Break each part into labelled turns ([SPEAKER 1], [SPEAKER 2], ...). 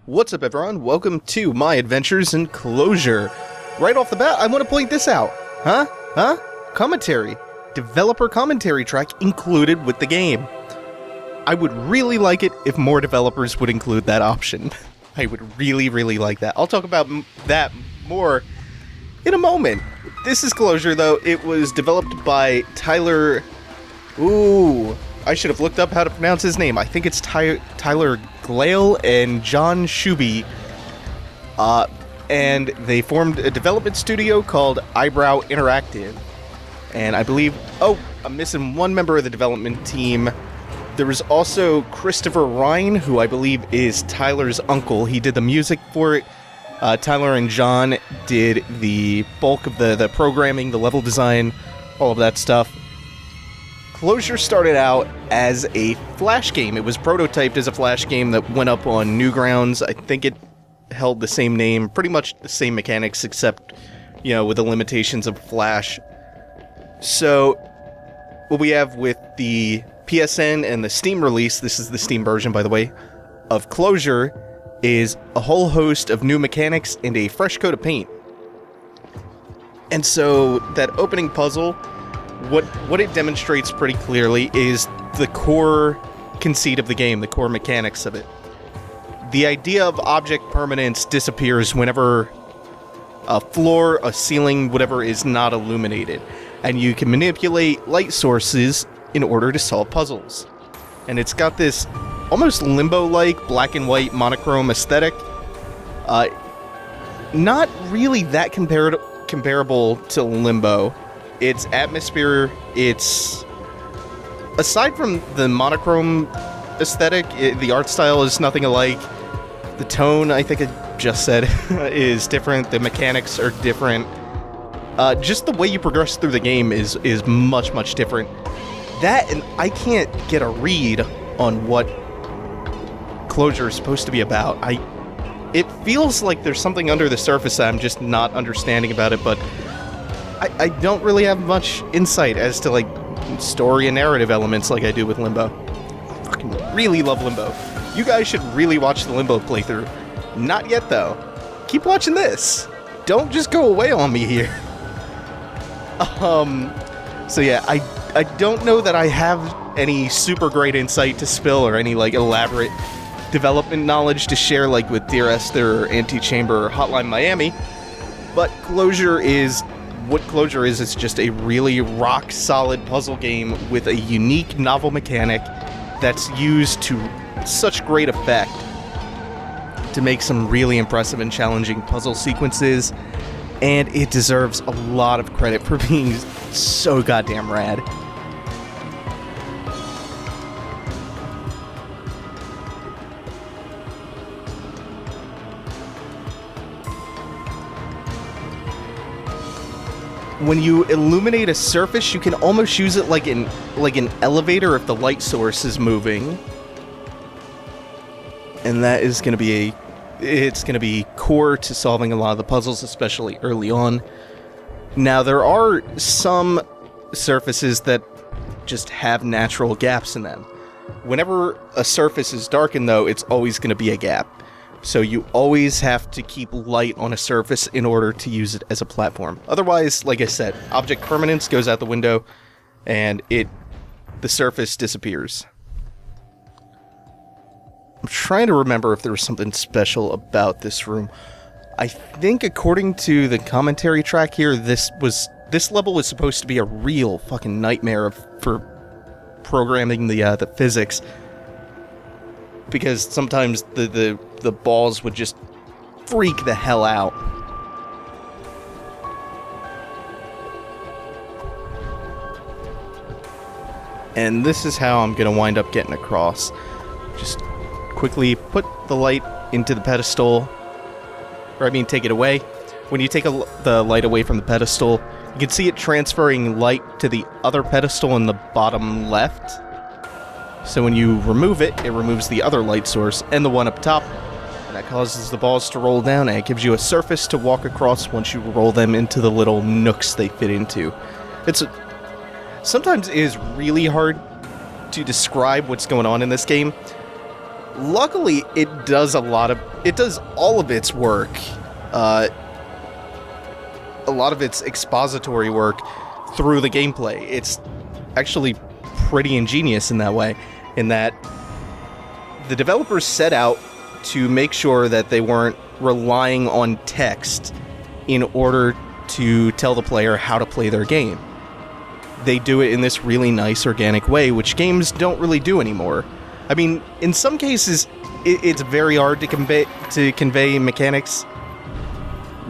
[SPEAKER 1] What's up, everyone? Welcome to my adventures in Closure. Right off the bat, I want to point this out. Commentary. Developer commentary track included with the game. I would really like it if more developers would include that option. I would really, really like that. I'll talk about that more in a moment. This is Closure, though. It was developed by Tyler... Ooh, I should have looked up how to pronounce his name. I think it's Tyler Glaiel and John Schubbe. And they formed a development studio called Eyebrow Interactive. And I believe... Oh, I'm missing one member of the development team. There was also Christopher Rhyne, who I believe is Tyler's uncle. He did the music for it. Tyler and John did the bulk of the programming, the level design, all of that stuff. Closure started out as a Flash game. It was prototyped as a Flash game that went up on Newgrounds. I think it held the same name, pretty much the same mechanics, except, you know, with the limitations of Flash. So, what we have with the PSN and the Steam release, this is the Steam version, by the way, of Closure, is a whole host of new mechanics and a fresh coat of paint. And so, that opening puzzle, what it demonstrates pretty clearly is the core conceit of the game, the core mechanics of it. The idea of object permanence disappears whenever a floor, a ceiling, whatever is not illuminated, and you can manipulate light sources in order to solve puzzles. And it's got this almost limbo-like black and white monochrome aesthetic. Not really that comparable to Limbo. Its atmosphere, it's... Aside from the monochrome aesthetic, the art style is nothing alike. The tone, I think I just said, is different. The mechanics are different. Just the way you progress through the game is much, much different. That, and I can't get a read on what Closure is supposed to be about. It feels like there's something under the surface that I'm just not understanding about it, but I don't really have much insight as to, like, story and narrative elements like I do with Limbo. I fucking really love Limbo. You guys should really watch the Limbo playthrough. Not yet, though. Keep watching this. Don't just go away on me here. So yeah, I don't know that I have any super great insight to spill or any, like, elaborate development knowledge to share, like with Dear Esther or Antichamber or Hotline Miami, but Closure is... What Closure is, it's just a really rock-solid puzzle game with a unique novel mechanic that's used to such great effect to make some really impressive and challenging puzzle sequences, and it deserves a lot of credit for being so goddamn rad. When you illuminate a surface, you can almost use it like an elevator if the light source is moving. And that is going to be it's going to be core to solving a lot of the puzzles, especially early on. Now, there are some surfaces that just have natural gaps in them. Whenever a surface is darkened, though, it's always going to be a gap. So you always have to keep light on a surface in order to use it as a platform. Otherwise, like I said, object permanence goes out the window, and the surface disappears. I'm trying to remember if there was something special about this room. I think according to the commentary track here, this level was supposed to be a real fucking nightmare for programming the physics. Because sometimes the balls would just freak the hell out. And this is how I'm going to wind up getting across. Just quickly put the light into the pedestal. Or I mean, take it away. When you take the light away from the pedestal, you can see it transferring light to the other pedestal in the bottom left. So when you remove it, it removes the other light source, and the one up top That causes the balls to roll down, and it gives you a surface to walk across once you roll them into the little nooks they fit into. Sometimes it is really hard to describe what's going on in this game. Luckily, it does all of its work. A lot of its expository work through the gameplay. It's actually pretty ingenious in that way, in that the developers set out to make sure that they weren't relying on text in order to tell the player how to play their game. They do it in this really nice, organic way, which games don't really do anymore. I mean, in some cases, it's very hard to convey mechanics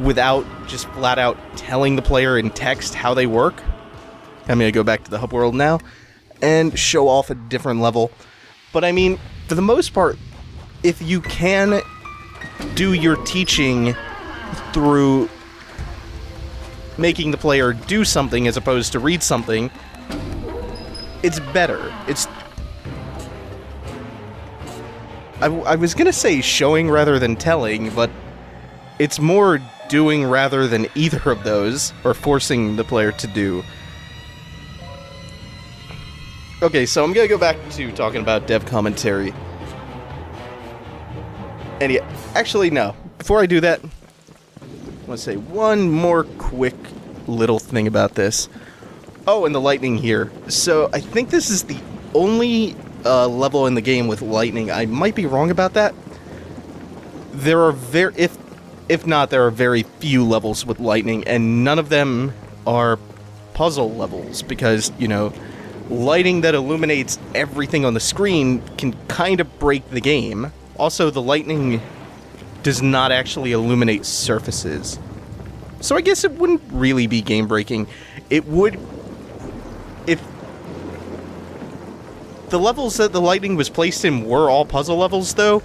[SPEAKER 1] without just flat out telling the player in text how they work. I'm going to go back to the hub world now and show off a different level. But I mean, for the most part, if you can do your teaching through making the player do something as opposed to read something, it's better. I was gonna say showing rather than telling, but it's more doing rather than either of those, or forcing the player to do. Okay, so I'm gonna go back to talking about dev commentary. And yeah, actually no. Before I do that, I want to say one more quick little thing about this. Oh, and the lightning here. So I think this is the only level in the game with lightning. I might be wrong about that. There are if not, there are very few levels with lightning, and none of them are puzzle levels, because, you know, lighting that illuminates everything on the screen can kind of break the game. Also, the lightning does not actually illuminate surfaces. So I guess it wouldn't really be game-breaking. It would... if the levels that the lightning was placed in were all puzzle levels, though,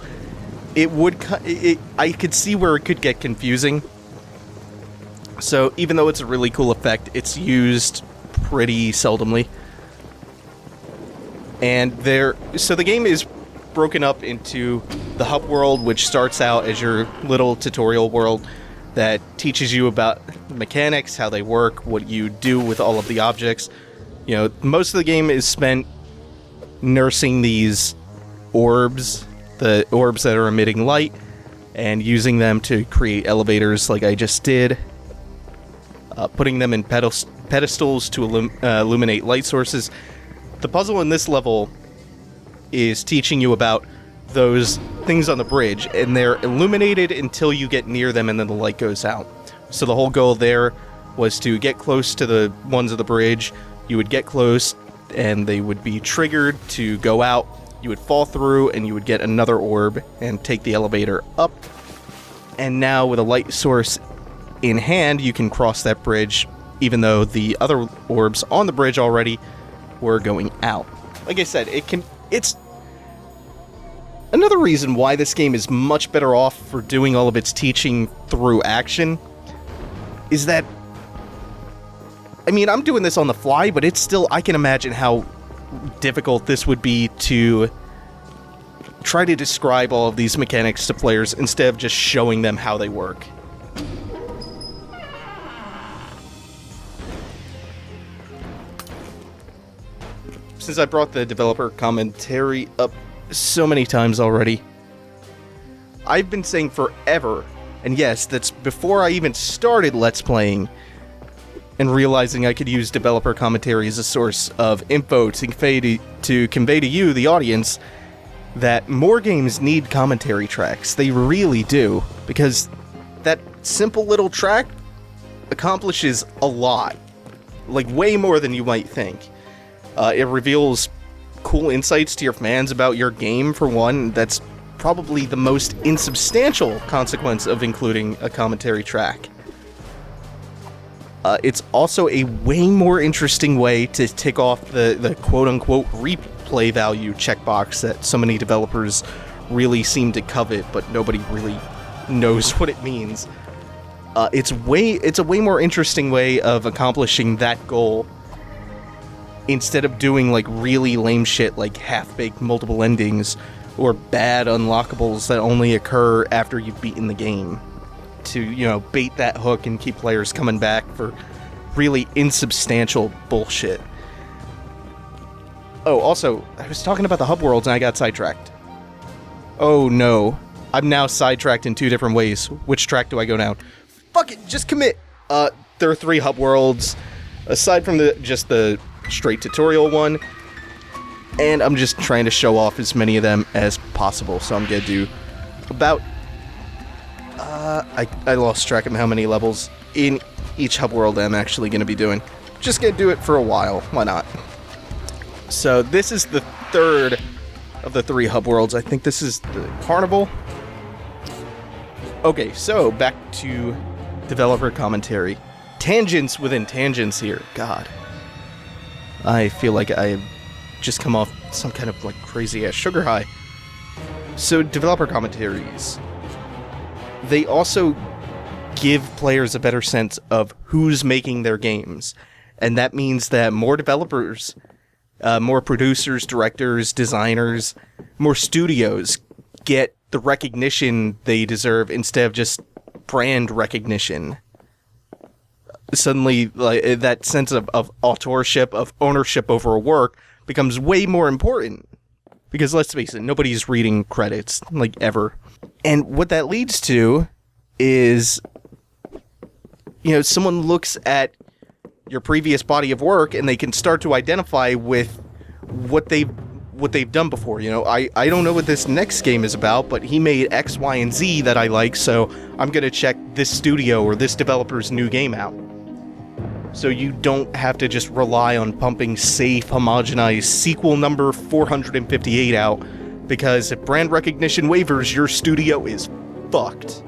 [SPEAKER 1] I could see where it could get confusing. So even though it's a really cool effect, it's used pretty seldomly. And so the game is broken up into the hub world, which starts out as your little tutorial world that teaches you about mechanics, how they work, what you do with all of the objects. You know, most of the game is spent nursing these orbs, the orbs that are emitting light, and using them to create elevators like I just did, putting them in pedestals to illuminate light sources. The puzzle in this level is teaching you about those things on the bridge, and they're illuminated until you get near them and then the light goes out. So the whole goal there was to get close to the ones of the bridge. You would get close and they would be triggered to go out. You would fall through and you would get another orb and take the elevator up. And now with a light source in hand, you can cross that bridge, even though the other orbs on the bridge already were going out. Like I said, it's another reason why this game is much better off for doing all of its teaching through action is that, I mean, I'm doing this on the fly, but it's still, I can imagine how difficult this would be to try to describe all of these mechanics to players instead of just showing them how they work. Since I brought the developer commentary up so many times already, I've been saying forever, and yes, that's before I even started Let's Playing, and realizing I could use developer commentary as a source of info to convey to you, the audience, that more games need commentary tracks. They really do, because that simple little track accomplishes a lot. Like, way more than you might think. It reveals cool insights to your fans about your game, for one. That's probably the most insubstantial consequence of including a commentary track. It's also a way more interesting way to tick off the quote-unquote replay value checkbox that so many developers really seem to covet, but nobody really knows what it means. It's a way more interesting way of accomplishing that goal, instead of doing like really lame shit like half-baked multiple endings, or bad unlockables that only occur after you've beaten the game to, you know, bait that hook and keep players coming back for really insubstantial bullshit. Oh, also, I was talking about the hub worlds and I got sidetracked. Oh no. I'm now sidetracked in 2 different ways. Which track do I go down? Fuck it, just commit! There are 3 hub worlds, aside from just the straight tutorial one, and I'm just trying to show off as many of them as possible, so I'm gonna do about... I lost track of how many levels in each hub world I'm actually gonna be doing. Just gonna do it for a while, why not? So this is the 3rd of the 3 hub worlds. I think this is the Carnival. Okay, so back to developer commentary. Tangents within tangents here. God. I feel like I've just come off some kind of like crazy ass sugar high. So developer commentaries. They also give players a better sense of who's making their games. And that means that more developers, more producers, directors, designers, more studios get the recognition they deserve instead of just brand recognition. Suddenly, like, that sense of authorship, of ownership over a work becomes way more important. Because let's face it, nobody's reading credits, like, ever. And what that leads to is, you know, someone looks at your previous body of work and they can start to identify with what they've done before. You know, I don't know what this next game is about, but he made X, Y, and Z that I like, so I'm gonna check this studio or this developer's new game out. So you don't have to just rely on pumping safe, homogenized sequel number 458 out, because if brand recognition wavers, your studio is fucked.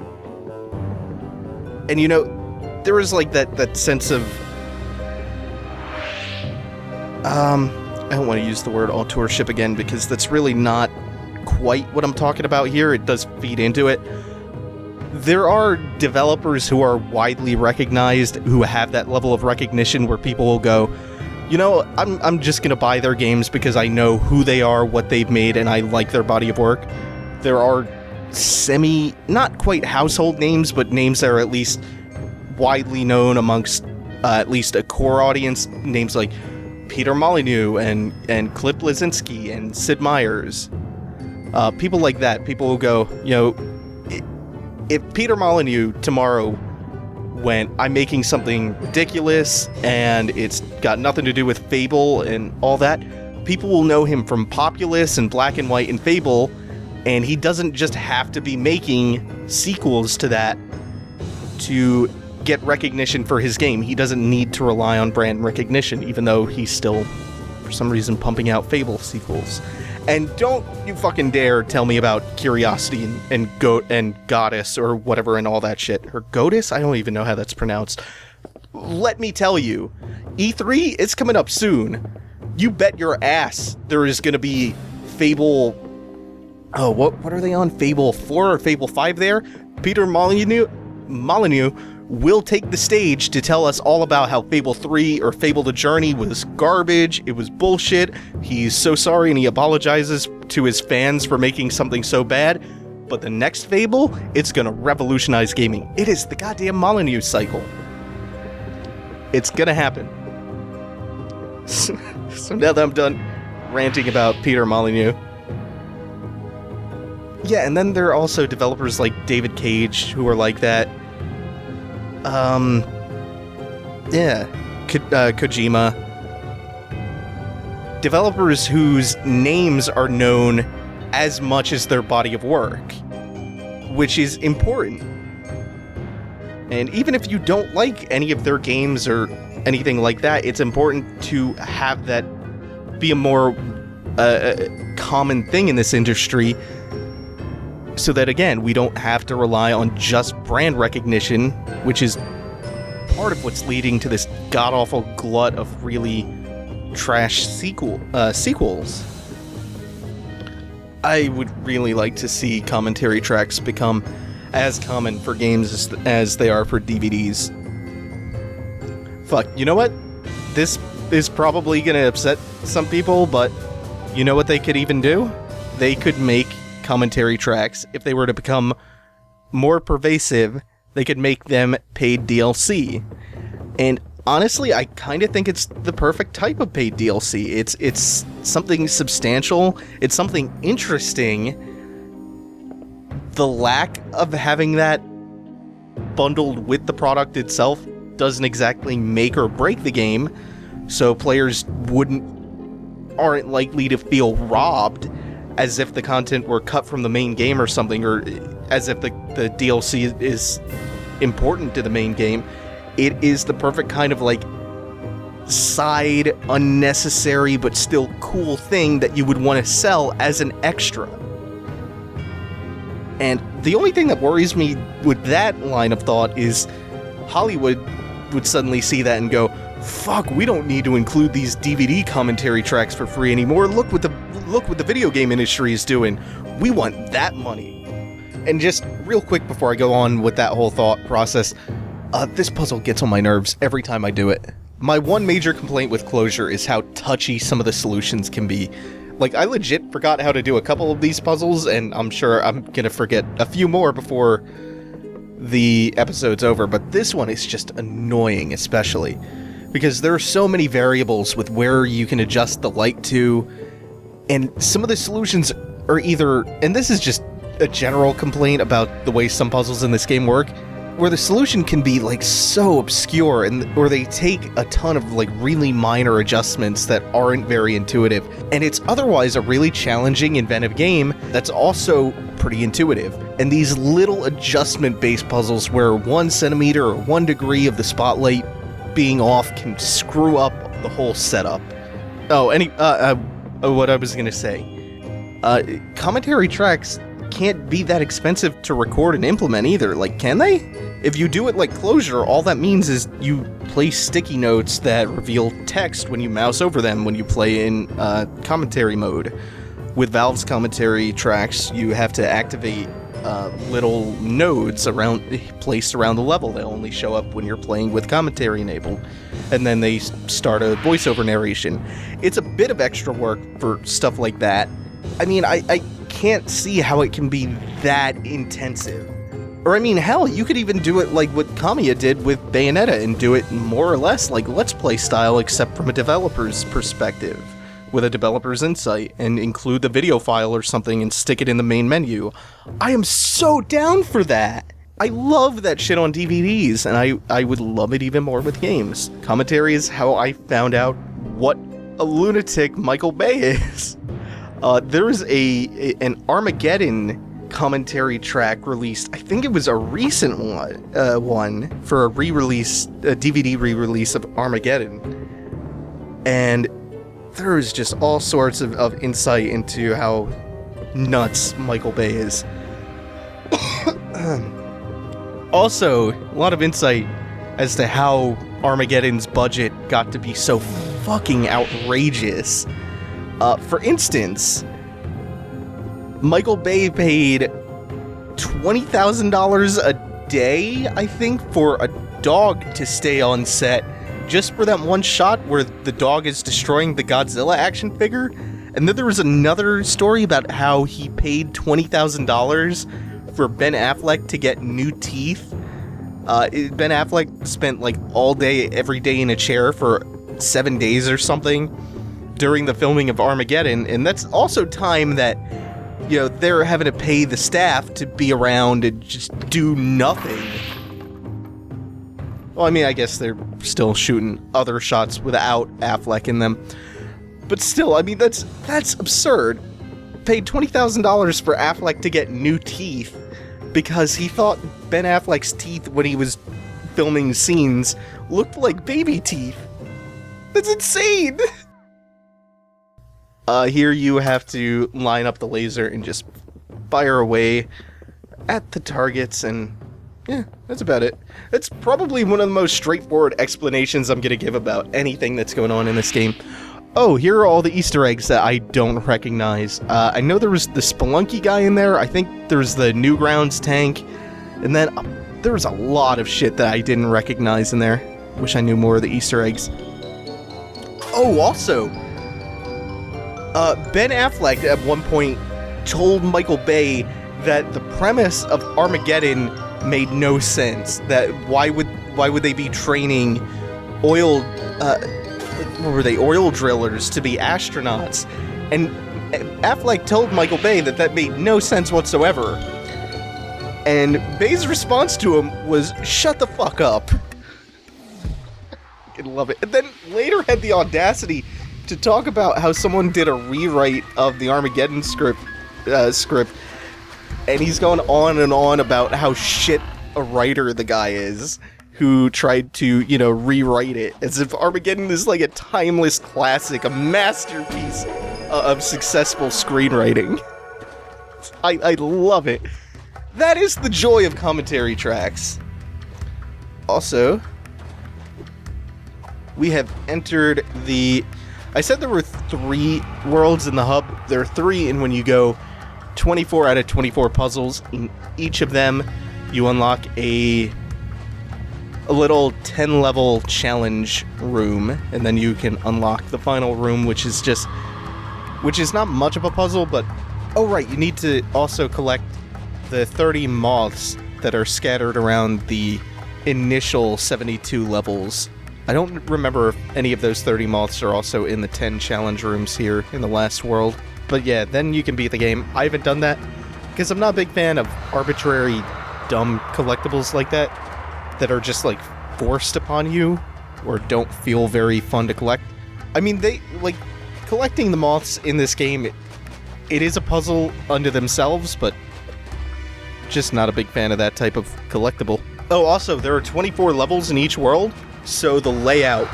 [SPEAKER 1] And you know, there was like that sense of I don't want to use the word authorship again, because that's really not quite what I'm talking about here. It does feed into it. There are developers who are widely recognized, who have that level of recognition where people will go, you know, I'm just going to buy their games because I know who they are, what they've made, and I like their body of work. There are not quite household names, but names that are at least widely known amongst at least a core audience. Names like Peter Molyneux and Cliff Bleszinski and Sid Meier's. People like that. People will go, you know, if Peter Molyneux tomorrow went, I'm making something ridiculous and it's got nothing to do with Fable and all that, people will know him from Populous and Black and White and Fable, and he doesn't just have to be making sequels to that to get recognition for his game. He doesn't need to rely on brand recognition, even though he's still, for some reason, pumping out Fable sequels. And don't you fucking dare tell me about Curiosity and Goat and Goddess or whatever and all that shit. Or Goddess? I don't even know how that's pronounced. Let me tell you, E3 is coming up soon. You bet your ass there is going to be Fable... Oh, what are they on? Fable 4 or Fable 5 there? Peter Molyneux will take the stage to tell us all about how Fable 3 or Fable the Journey was garbage, it was bullshit, he's so sorry and he apologizes to his fans for making something so bad, but the next Fable, it's gonna revolutionize gaming. It is the goddamn Molyneux cycle. It's gonna happen. So now that I'm done ranting about Peter Molyneux. Yeah, and then there are also developers like David Cage who are like that. Kojima. Developers whose names are known as much as their body of work, which is important. And even if you don't like any of their games or anything like that, it's important to have that be a more common thing in this industry, so that, again, we don't have to rely on just brand recognition, which is part of what's leading to this god-awful glut of really trash sequels. I would really like to see commentary tracks become as common for games as they are for DVDs. Fuck, you know what? This is probably gonna upset some people, but you know what they could even do? they could make commentary tracks. If they were to become more pervasive, they could make them paid DLC. And honestly, I kind of think it's the perfect type of paid DLC. It's something substantial. It's something interesting. The lack of having that bundled with the product itself doesn't exactly make or break the game, so players aren't likely to feel robbed as if the content were cut from the main game or something, or as if the DLC is important to the main game. It is the perfect kind of like side, unnecessary but still cool thing that you would want to sell as an extra. And the only thing that worries me with that line of thought is Hollywood would suddenly see that and go, fuck, we don't need to include these DVD commentary tracks for free anymore. Look what the video game industry is doing. We want that money. And just real quick before I go on with that whole thought process, this puzzle gets on my nerves every time I do it. My one major complaint with Closure is how touchy some of the solutions can be. Like, I legit forgot how to do a couple of these puzzles, and I'm sure I'm gonna forget a few more before the episode's over, but this one is just annoying, especially because there are so many variables with where you can adjust the light to, and some of the solutions are either, and this is just a general complaint about the way some puzzles in this game work, where the solution can be like so obscure, or they take a ton of like really minor adjustments that aren't very intuitive, and it's otherwise a really challenging, inventive game that's also pretty intuitive. And these little adjustment-based puzzles where 1 centimeter or 1 degree of the spotlight being off can screw up the whole setup. What I was gonna say. Commentary tracks can't be that expensive to record and implement either. Like, can they? If you do it like Closure, all that means is you place sticky notes that reveal text when you mouse over them when you play in commentary mode. With Valve's commentary tracks, you have to activate little nodes placed around the level. They'll only show up when you're playing with commentary enabled, and then they start a voiceover narration. It's a bit of extra work for stuff like that. I mean, I can't see how it can be that intensive. Or I mean, hell, you could even do it like what Kamiya did with Bayonetta and do it more or less like Let's Play style, except from a developer's perspective, with a developer's insight, and include the video file or something and stick it in the main menu. I am so down for that! I love that shit on DVDs, and I would love it even more with games. Commentary is how I found out what a lunatic Michael Bay is. There was an Armageddon commentary track released. I think it was a recent one for a DVD re-release of Armageddon. And there is just all sorts of insight into how nuts Michael Bay is. Also, a lot of insight as to how Armageddon's budget got to be so fucking outrageous. For instance, Michael Bay paid $20,000 a day, I think, for a dog to stay on set just for that one shot where the dog is destroying the Godzilla action figure. And then there was another story about how he paid $20,000 for Ben Affleck to get new teeth. Ben Affleck spent like all day, every day in a chair for 7 days or something during the filming of Armageddon, and that's also time that, you know, they're having to pay the staff to be around and just do nothing. Well, I mean, I guess they're still shooting other shots without Affleck in them. But still, I mean, that's absurd. Paid $20,000 for Affleck to get new teeth because he thought Ben Affleck's teeth when he was filming scenes looked like baby teeth. That's insane! Here you have to line up the laser and just fire away at the targets, and yeah, that's about it. That's probably one of the most straightforward explanations I'm gonna give about anything that's going on in this game. Oh, here are all the Easter eggs that I don't recognize. I know there was the Spelunky guy in there, I think there's the Newgrounds tank, and then there was a lot of shit that I didn't recognize in there. Wish I knew more of the Easter eggs. Oh, also, Ben Affleck at one point told Michael Bay that the premise of Armageddon made no sense. That why would they be training oil drillers to be astronauts? And Affleck told Michael Bay that made no sense whatsoever. And Bay's response to him was, "Shut the fuck up." I love it. And then later had the audacity to talk about how someone did a rewrite of the Armageddon script, and he's going on and on about how shit a writer the guy is who tried to, rewrite it, as if Armageddon is like a timeless classic, a masterpiece of successful screenwriting. I love it. That is the joy of commentary tracks. Also, we have entered the... I said there were 3 worlds in the hub. There are 3, and when you go 24 out of 24 puzzles, in each of them, you unlock a little 10-level challenge room, and then you can unlock the final room, which is not much of a puzzle, but... Oh, right, you need to also collect the 30 moths that are scattered around the initial 72 levels. I don't remember if any of those 30 moths are also in the 10 challenge rooms here in the last world. But yeah, then you can beat the game. I haven't done that because I'm not a big fan of arbitrary, dumb collectibles like that are just like forced upon you or don't feel very fun to collect. I mean, collecting the moths in this game, it is a puzzle unto themselves, but just not a big fan of that type of collectible. Oh, also, there are 24 levels in each world, so the layout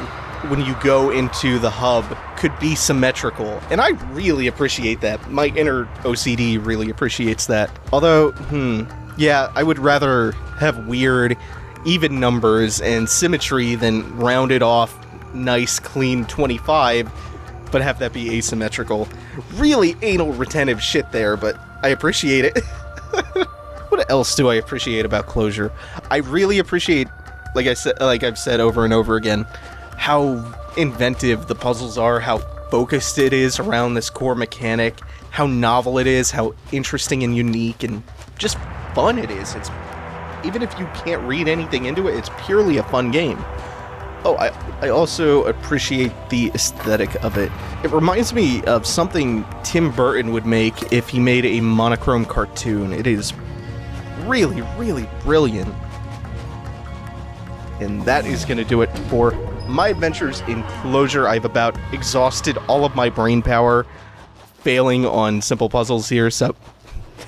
[SPEAKER 1] when you go into the hub could be symmetrical, and I really appreciate that. My inner OCD really appreciates that. Although, yeah, I would rather have weird, even numbers and symmetry than rounded off, nice, clean 25, but have that be asymmetrical. Really anal retentive shit there, but I appreciate it. What else do I appreciate about Closure? I really appreciate, like I've said over and over again, how inventive the puzzles are, how focused it is around this core mechanic, how novel it is, how interesting and unique and just fun it is. It's even if you can't read anything into it, it's purely a fun game. Oh, I also appreciate the aesthetic of it. It reminds me of something Tim Burton would make if he made a monochrome cartoon. It is really, really brilliant. And that is going to do it for my adventures in Closure. I've about exhausted all of my brain power failing on simple puzzles here, so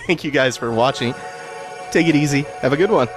[SPEAKER 1] thank you guys for watching. Take it easy. Have a good one.